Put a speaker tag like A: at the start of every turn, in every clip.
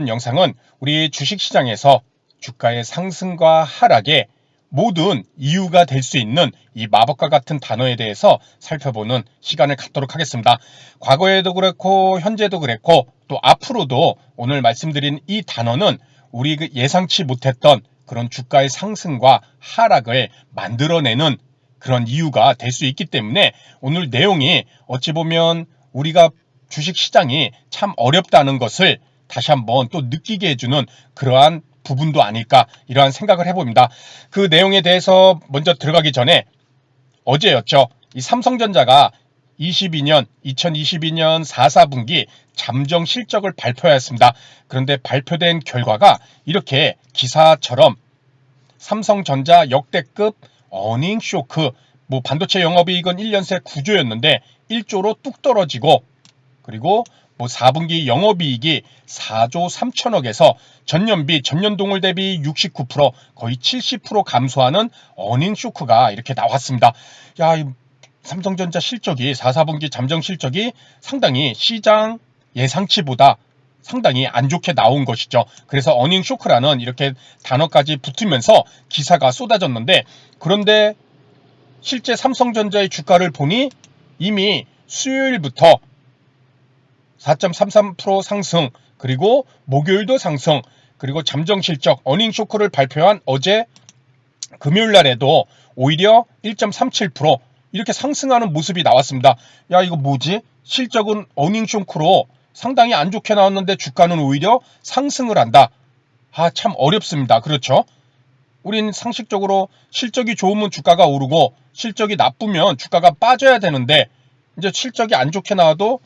A: 영상은 우리 주식시장에서 주가의 상승과 하락에 모든 이유가 될 수 있는 이 마법과 같은 단어에 대해서 살펴보는 시간을 갖도록 하겠습니다. 과거에도 그렇고 현재도 그랬고 또 앞으로도 오늘 말씀드린 이 단어는 우리 예상치 못했던 그런 주가의 상승과 하락을 만들어내는 그런 이유가 될 수 있기 때문에 오늘 내용이 어찌 보면 우리가 주식시장이 참 어렵다는 것을 다시 한번 또 느끼게 해주는 그러한 부분도 아닐까 이러한 생각을 해봅니다. 그 내용에 대해서 먼저 들어가기 전에 어제였죠. 이 삼성전자가 2022년 4, 4분기 잠정 실적을 발표하였습니다. 그런데 발표된 결과가 이렇게 기사처럼 삼성전자 역대급 어닝 쇼크, 반도체 영업이익은 1년 새 9조였는데 1조로 뚝 떨어지고, 그리고 4분기 영업이익이 4조 3천억에서 전년 동월 대비 69% 거의 70% 감소하는 어닝 쇼크가 이렇게 나왔습니다. 야, 삼성전자 실적이 4, 4분기 잠정 실적이 상당히 시장 예상치보다 상당히 안 좋게 나온 것이죠. 그래서 어닝 쇼크라는 이렇게 단어까지 붙으면서 기사가 쏟아졌는데, 그런데 실제 삼성전자의 주가를 보니 이미 수요일부터 4.33% 상승, 그리고 목요일도 상승, 그리고 잠정 실적 어닝 쇼크를 발표한 어제 금요일 날에도 오히려 1.37% 이렇게 상승하는 모습이 나왔습니다. 야, 이거 뭐지? 실적은 어닝 쇼크로 상당히 안 좋게 나왔는데 주가는 오히려 상승을 한다. 참 어렵습니다. 그렇죠? 우린 상식적으로 실적이 좋으면 주가가 오르고 실적이 나쁘면 주가가 빠져야 되는데, 이제 실적이 안 좋게 나와도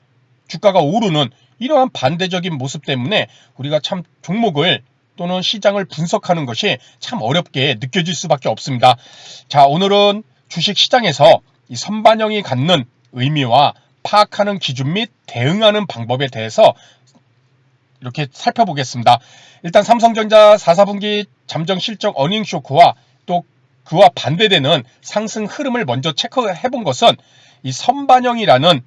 A: 주가가 오르는 이러한 반대적인 모습 때문에 우리가 참 종목을 또는 시장을 분석하는 것이 참 어렵게 느껴질 수밖에 없습니다. 자, 오늘은 주식시장에서 이 선반영이 갖는 의미와 파악하는 기준 및 대응하는 방법에 대해서 이렇게 살펴보겠습니다. 일단 삼성전자 4, 4분기 잠정 실적 어닝 쇼크와 또 그와 반대되는 상승 흐름을 먼저 체크해 본 것은, 이 선반영이라는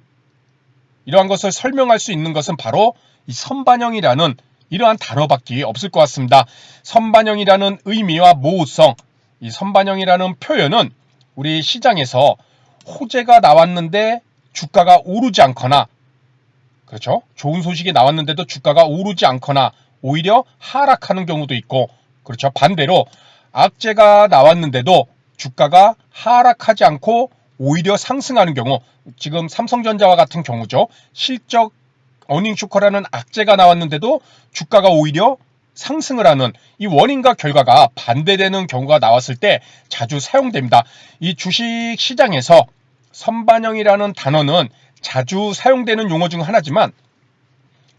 A: 이러한 것을 설명할 수 있는 것은 바로 이 선반영이라는 이러한 단어밖에 없을 것 같습니다. 선반영이라는 의미와 모호성, 이 선반영이라는 표현은 우리 시장에서 호재가 나왔는데 주가가 오르지 않거나, 그렇죠? 좋은 소식이 나왔는데도 주가가 오르지 않거나 오히려 하락하는 경우도 있고, 그렇죠? 반대로 악재가 나왔는데도 주가가 하락하지 않고 오히려 상승하는 경우, 지금 삼성전자와 같은 경우죠. 실적 어닝 쇼크라는 악재가 나왔는데도 주가가 오히려 상승을 하는 이 원인과 결과가 반대되는 경우가 나왔을 때 자주 사용됩니다. 이 주식 시장에서 선반영이라는 단어는 자주 사용되는 용어 중 하나지만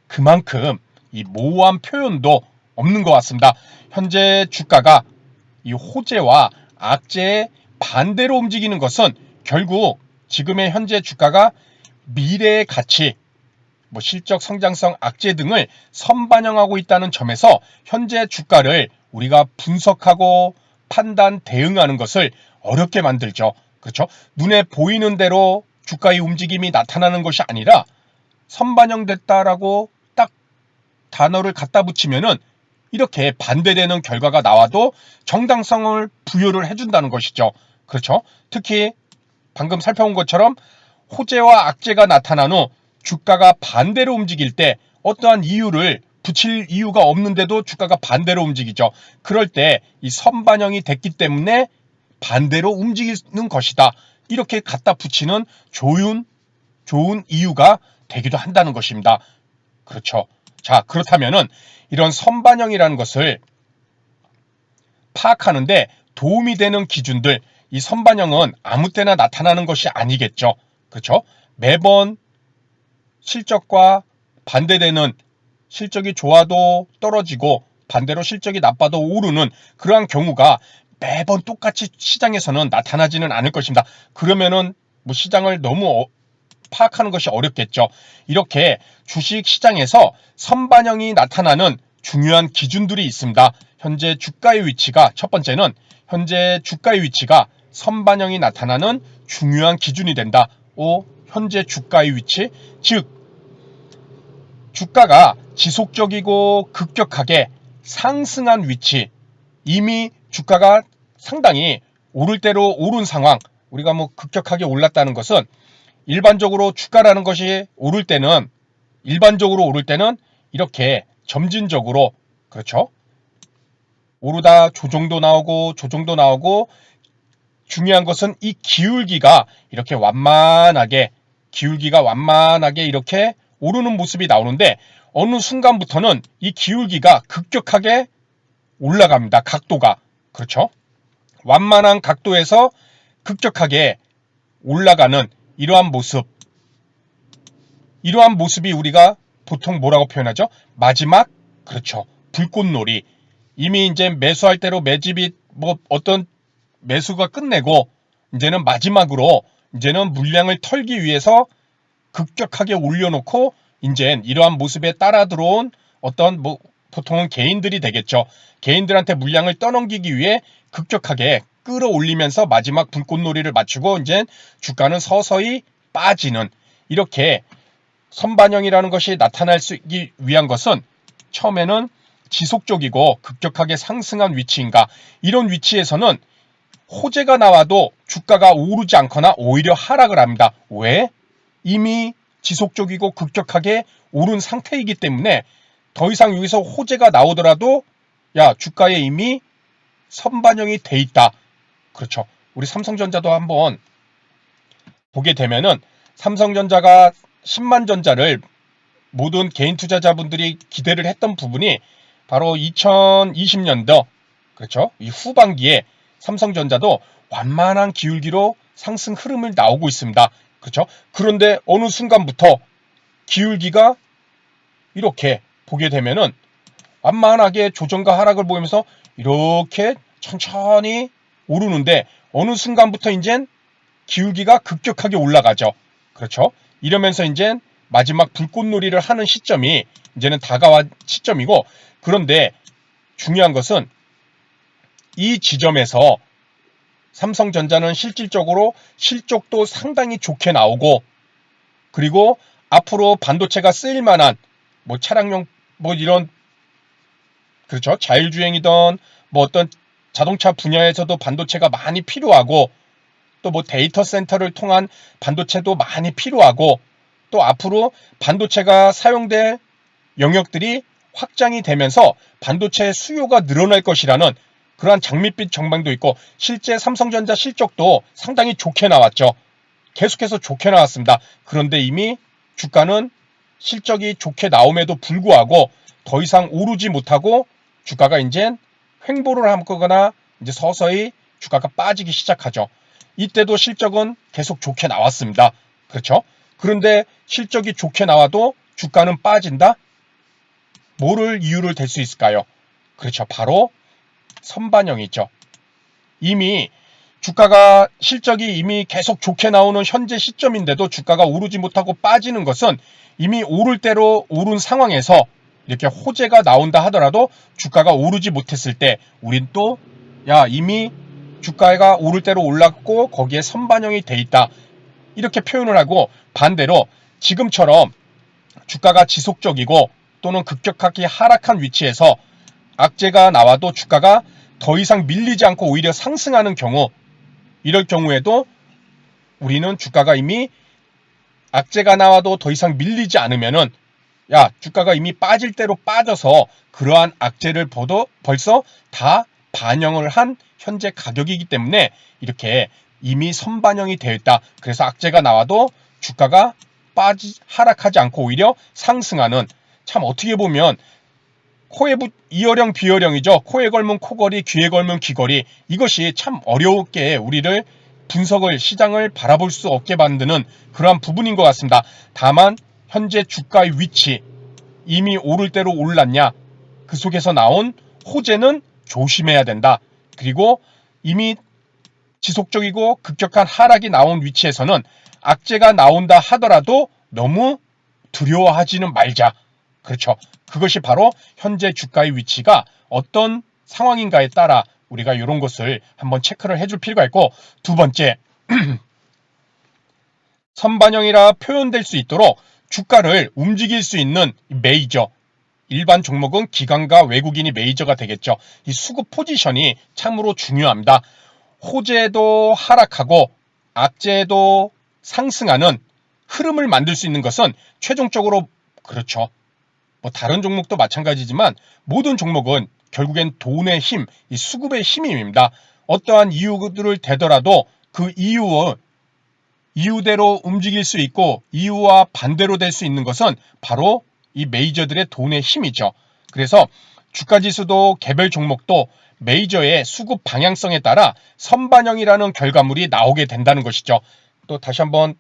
A: 그만큼 이 모호한 표현도 없는 것 같습니다. 현재 주가가 이 호재와 악재의 반대로 움직이는 것은 결국 지금의 현재 주가가 미래의 가치, 실적 성장성 악재 등을 선반영하고 있다는 점에서 현재 주가를 우리가 분석하고 판단, 대응하는 것을 어렵게 만들죠. 그렇죠? 눈에 보이는 대로 주가의 움직임이 나타나는 것이 아니라 선반영됐다라고 딱 단어를 갖다 붙이면은 이렇게 반대되는 결과가 나와도 정당성을 부여를 해준다는 것이죠. 그렇죠? 특히 방금 살펴본 것처럼 호재와 악재가 나타난 후 주가가 반대로 움직일 때 어떠한 이유를 붙일 이유가 없는데도 주가가 반대로 움직이죠. 그럴 때 이 선반영이 됐기 때문에 반대로 움직이는 것이다. 이렇게 갖다 붙이는 좋은 이유가 되기도 한다는 것입니다. 그렇죠. 자, 그렇다면은 이런 선반영이라는 것을 파악하는데 도움이 되는 기준들, 이 선반영은 아무 때나 나타나는 것이 아니겠죠. 그렇죠? 매번 실적과 반대되는, 실적이 좋아도 떨어지고 반대로 실적이 나빠도 오르는 그러한 경우가 매번 똑같이 시장에서는 나타나지는 않을 것입니다. 그러면은 시장을 너무 파악하는 것이 어렵겠죠. 이렇게 주식 시장에서 선반영이 나타나는 중요한 기준들이 있습니다. 현재 주가의 위치가, 첫 번째는 현재 주가의 위치가 선반영이 나타나는 중요한 기준이 된다. 현재 주가의 위치, 즉 주가가 지속적이고 급격하게 상승한 위치, 이미 주가가 상당히 오를 대로 오른 상황, 우리가 뭐 급격하게 올랐다는 것은 일반적으로 주가라는 것이 오를 때는, 일반적으로 오를 때는 이렇게 점진적으로, 그렇죠? 오르다 조정도 나오고 조정도 나오고, 중요한 것은 이 기울기가 이렇게 완만하게, 기울기가 완만하게 이렇게 오르는 모습이 나오는데, 어느 순간부터는 이 기울기가 급격하게 올라갑니다. 각도가. 그렇죠? 완만한 각도에서 급격하게 올라가는 이러한 모습, 이러한 모습이 우리가 보통 뭐라고 표현하죠? 마지막, 그렇죠, 불꽃놀이. 이미 이제 매수할 대로 매집이 뭐 어떤 매수가 끝내고, 이제는 마지막으로 이제는 물량을 털기 위해서 급격하게 올려놓고, 이제 이러한 모습에 따라 들어온 어떤 뭐 보통은 개인들이 되겠죠. 개인들한테 물량을 떠넘기기 위해 급격하게 끌어올리면서 마지막 불꽃놀이를 맞추고, 이제 주가는 서서히 빠지는, 이렇게 선반영이라는 것이 나타나기 위한 것은 처음에는 지속적이고 급격하게 상승한 위치인가, 이런 위치에서는 호재가 나와도 주가가 오르지 않거나 오히려 하락을 합니다. 왜? 이미 지속적이고 급격하게 오른 상태이기 때문에 더 이상 여기서 호재가 나오더라도 야, 주가에 이미 선반영이 돼 있다. 그렇죠. 우리 삼성전자도 한번 보게 되면은, 삼성전자가 10만 전자를 모든 개인 투자자분들이 기대를 했던 부분이 바로 2020년도, 그렇죠, 이 후반기에 삼성전자도 완만한 기울기로 상승 흐름을 나오고 있습니다. 그렇죠. 그런데 어느 순간부터 기울기가 이렇게 보게 되면은 완만하게 조정과 하락을 보이면서 이렇게 천천히 오르는데, 어느 순간부터 이젠 기울기가 급격하게 올라가죠. 그렇죠. 이러면서 이제 마지막 불꽃놀이를 하는 시점이 이제는 다가온 시점이고, 그런데 중요한 것은 이 지점에서 삼성전자는 실질적으로 실적도 상당히 좋게 나오고, 그리고 앞으로 반도체가 쓰일 만한 뭐 차량용 뭐 이런, 그렇죠, 자율주행이던 뭐 어떤 자동차 분야에서도 반도체가 많이 필요하고, 또 뭐 데이터 센터를 통한 반도체도 많이 필요하고, 또 앞으로 반도체가 사용될 영역들이 확장이 되면서 반도체 수요가 늘어날 것이라는 그러한 장밋빛 전망도 있고, 실제 삼성전자 실적도 상당히 좋게 나왔죠. 계속해서 좋게 나왔습니다. 그런데 이미 주가는 실적이 좋게 나옴에도 불구하고 더 이상 오르지 못하고 주가가 이제 횡보를 하거나 이제 서서히 주가가 빠지기 시작하죠. 이때도 실적은 계속 좋게 나왔습니다. 그렇죠? 그런데 실적이 좋게 나와도 주가는 빠진다? 뭐를 이유를 댈 수 있을까요? 그렇죠. 바로 선반영이죠. 이미 주가가 실적이 이미 계속 좋게 나오는 현재 시점인데도 주가가 오르지 못하고 빠지는 것은 이미 오를 대로 오른 상황에서 이렇게 호재가 나온다 하더라도 주가가 오르지 못했을 때 우린 또 야, 이미 주가가 오를 대로 올랐고 거기에 선반영이 돼 있다, 이렇게 표현을 하고, 반대로 지금처럼 주가가 지속적이고 또는 급격하게 하락한 위치에서 악재가 나와도 주가가 더 이상 밀리지 않고 오히려 상승하는 경우, 이럴 경우에도 우리는 주가가 이미 악재가 나와도 더 이상 밀리지 않으면은 야, 주가가 이미 빠질 대로 빠져서 그러한 악재를 벌써 다 반영을 한 현재 가격이기 때문에 이렇게 이미 선반영이 되어 있다. 그래서 악재가 나와도 주가가 하락하지 않고 오히려 상승하는, 참 어떻게 보면 코에 이어령 비어령이죠. 코에 걸면 코걸이, 귀에 걸면 귀걸이. 이것이 참 어렵게 우리를 분석을, 시장을 바라볼 수 없게 만드는 그러한 부분인 것 같습니다. 다만 현재 주가의 위치, 이미 오를 대로 올랐냐, 그 속에서 나온 호재는 조심해야 된다. 그리고 이미 지속적이고 급격한 하락이 나온 위치에서는 악재가 나온다 하더라도 너무 두려워하지는 말자. 그렇죠. 그것이 바로 현재 주가의 위치가 어떤 상황인가에 따라 우리가 이런 것을 한번 체크를 해줄 필요가 있고, 두 번째, 선반영이라 표현될 수 있도록 주가를 움직일 수 있는 메이저, 일반 종목은 기관과 외국인이 메이저가 되겠죠. 이 수급 포지션이 참으로 중요합니다. 호재도 하락하고 악재도 상승하는 흐름을 만들 수 있는 것은 최종적으로 그렇죠. 뭐 다른 종목도 마찬가지지만 모든 종목은 결국엔 돈의 힘, 이 수급의 힘입니다. 어떠한 이유들을 대더라도 그 이유대로 움직일 수 있고 이유와 반대로 될 수 있는 것은 바로 이 메이저들의 돈의 힘이죠. 그래서 주가지수도 개별 종목도 메이저의 수급 방향성에 따라 선반영이라는 결과물이 나오게 된다는 것이죠. 또 다시 한번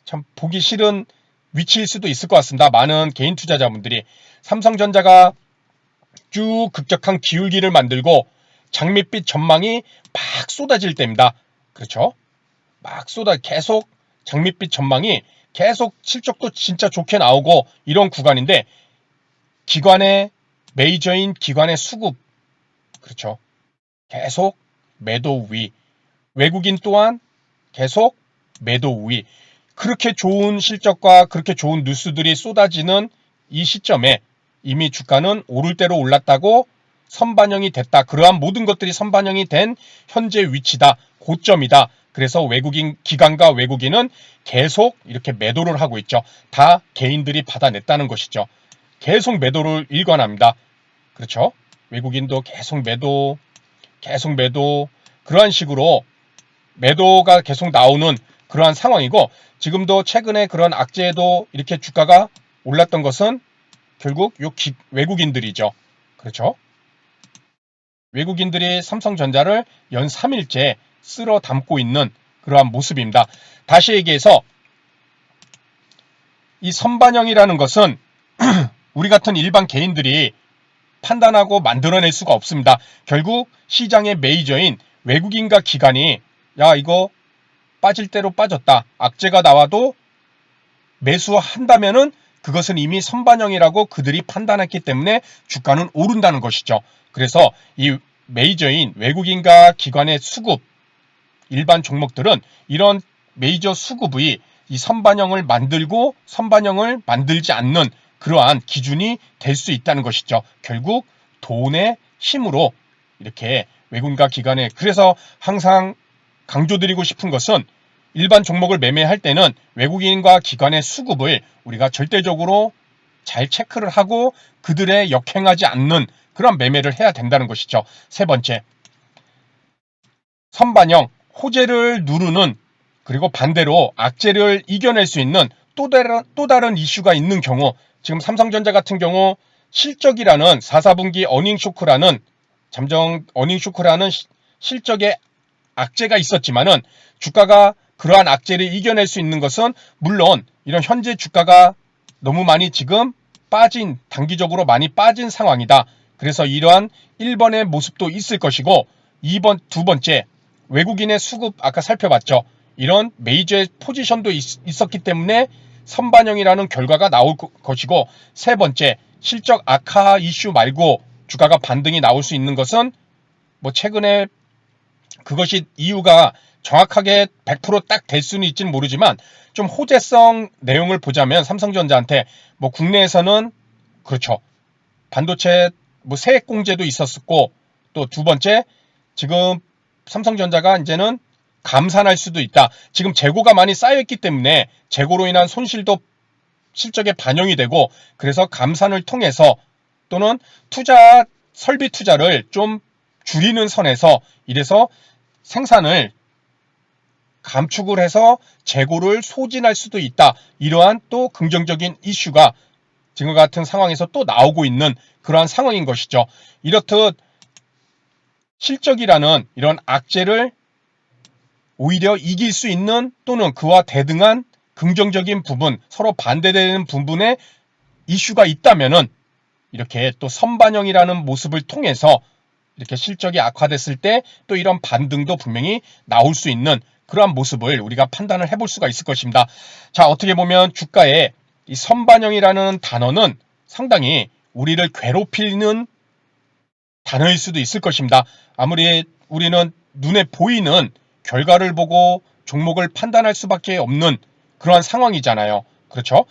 A: 참 보기 싫은 위치일 수도 있을 것 같습니다. 많은 개인 투자자분들이 삼성전자가 쭉 급격한 기울기를 만들고 장밋빛 전망이 막 쏟아질 때입니다. 그렇죠? 막 계속 장밋빛 전망이 계속 실적도 진짜 좋게 나오고 이런 구간인데 메이저인 기관의 수급, 그렇죠? 계속 매도 위, 외국인 또한 계속 매도 위. 그렇게 좋은 실적과 그렇게 좋은 뉴스들이 쏟아지는 이 시점에 이미 주가는 오를 대로 올랐다고 선반영이 됐다. 그러한 모든 것들이 선반영이 된 현재 위치다. 고점이다. 그래서 기관과 외국인은 계속 이렇게 매도를 하고 있죠. 다 개인들이 받아냈다는 것이죠. 계속 매도를 일관합니다. 그렇죠? 외국인도 계속 매도, 그러한 식으로 매도가 계속 나오는 그러한 상황이고, 지금도 최근에 그런 악재에도 이렇게 주가가 올랐던 것은 결국 외국인들이죠. 그렇죠? 외국인들이 삼성전자를 연 3일째 쓸어 담고 있는 그러한 모습입니다. 다시 얘기해서 이 선반영이라는 것은 우리 같은 일반 개인들이 판단하고 만들어낼 수가 없습니다. 결국 시장의 메이저인 외국인과 기관이 야 이거 빠질 대로 빠졌다. 악재가 나와도 매수한다면은 그것은 이미 선반영이라고 그들이 판단했기 때문에 주가는 오른다는 것이죠. 그래서 이 메이저인 외국인과 기관의 수급, 일반 종목들은 이런 메이저 수급의 이 선반영을 만들고 선반영을 만들지 않는 그러한 기준이 될 수 있다는 것이죠. 결국 돈의 힘으로 이렇게 외국인과 기관의, 그래서 항상 강조드리고 싶은 것은 일반 종목을 매매할 때는 외국인과 기관의 수급을 우리가 절대적으로 잘 체크를 하고 그들의 역행하지 않는 그런 매매를 해야 된다는 것이죠. 세 번째, 선반영, 호재를 누르는, 그리고 반대로 악재를 이겨낼 수 있는 또 다른 이슈가 있는 경우, 지금 삼성전자 같은 경우 실적이라는 4분기 어닝쇼크라는 실적의 악재가 있었지만은 주가가 그러한 악재를 이겨낼 수 있는 것은 물론 이런 현재 주가가 너무 많이 지금 단기적으로 많이 빠진 상황이다. 그래서 이러한 1번의 모습도 있을 것이고 두 번째, 외국인의 수급 아까 살펴봤죠. 이런 메이저의 포지션도 있었기 때문에 선반영이라는 결과가 나올 것이고, 세 번째, 실적 악화 이슈 말고 주가가 반등이 나올 수 있는 것은 뭐 최근에 그것이 이유가 정확하게 100%딱 될 수는 있지는 모르지만 좀 호재성 내용을 보자면 삼성전자한테 뭐 국내에서는 그렇죠. 반도체 뭐 세액 공제도 있었고, 또 두 번째, 지금 삼성전자가 이제는 감산할 수도 있다. 지금 재고가 많이 쌓여있기 때문에 재고로 인한 손실도 실적에 반영이 되고, 그래서 감산을 통해서 또는 설비 투자를 좀 줄이는 선에서 이래서 생산을 감축을 해서 재고를 소진할 수도 있다. 이러한 또 긍정적인 이슈가 지금 같은 상황에서 또 나오고 있는 그러한 상황인 것이죠. 이렇듯 실적이라는 이런 악재를 오히려 이길 수 있는 또는 그와 대등한 긍정적인 부분, 서로 반대되는 부분에 이슈가 있다면은 이렇게 또 선반영이라는 모습을 통해서 이렇게 실적이 악화됐을 때 또 이런 반등도 분명히 나올 수 있는 그러한 모습을 우리가 판단을 해볼 수가 있을 것입니다. 자, 어떻게 보면 주가의 이 선반영이라는 단어는 상당히 우리를 괴롭히는 단어일 수도 있을 것입니다. 아무리 우리는 눈에 보이는 결과를 보고 종목을 판단할 수밖에 없는 그러한 상황이잖아요. 그렇죠?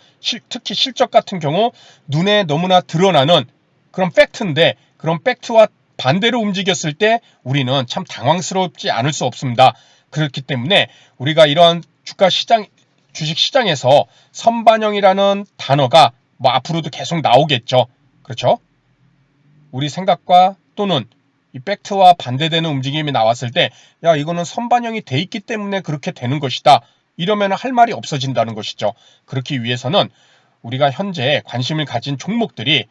A: 특히 실적 같은 경우 눈에 너무나 드러나는 그런 팩트인데 그런 팩트와 반대로 움직였을 때 우리는 참 당황스럽지 않을 수 없습니다. 그렇기 때문에 우리가 이런 주식 시장에서 선반영이라는 단어가 뭐 앞으로도 계속 나오겠죠. 그렇죠? 우리 생각과 또는 이 팩트와 반대되는 움직임이 나왔을 때, 야, 이거는 선반영이 돼 있기 때문에 그렇게 되는 것이다. 이러면 할 말이 없어진다는 것이죠. 그렇기 위해서는 우리가 현재 관심을 가진 종목들이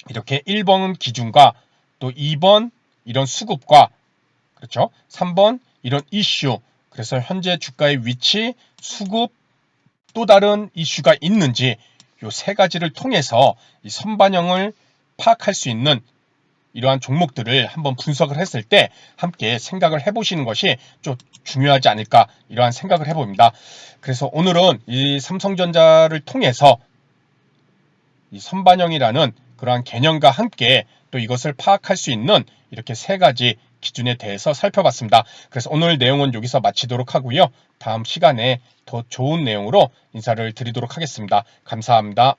A: 이렇게 1번 기준과 또 2번 이런 수급과 그렇죠? 3번 이런 이슈. 그래서 현재 주가의 위치, 수급, 또 다른 이슈가 있는지 요 세 가지를 통해서 이 선반영을 파악할 수 있는 이러한 종목들을 한번 분석을 했을 때 함께 생각을 해보시는 것이 좀 중요하지 않을까 이러한 생각을 해봅니다. 그래서 오늘은 이 삼성전자를 통해서 이 선반영이라는 그러한 개념과 함께 또 이것을 파악할 수 있는 이렇게 세 가지 기준에 대해서 살펴봤습니다. 그래서 오늘 내용은 여기서 마치도록 하고요. 다음 시간에 더 좋은 내용으로 인사를 드리도록 하겠습니다. 감사합니다.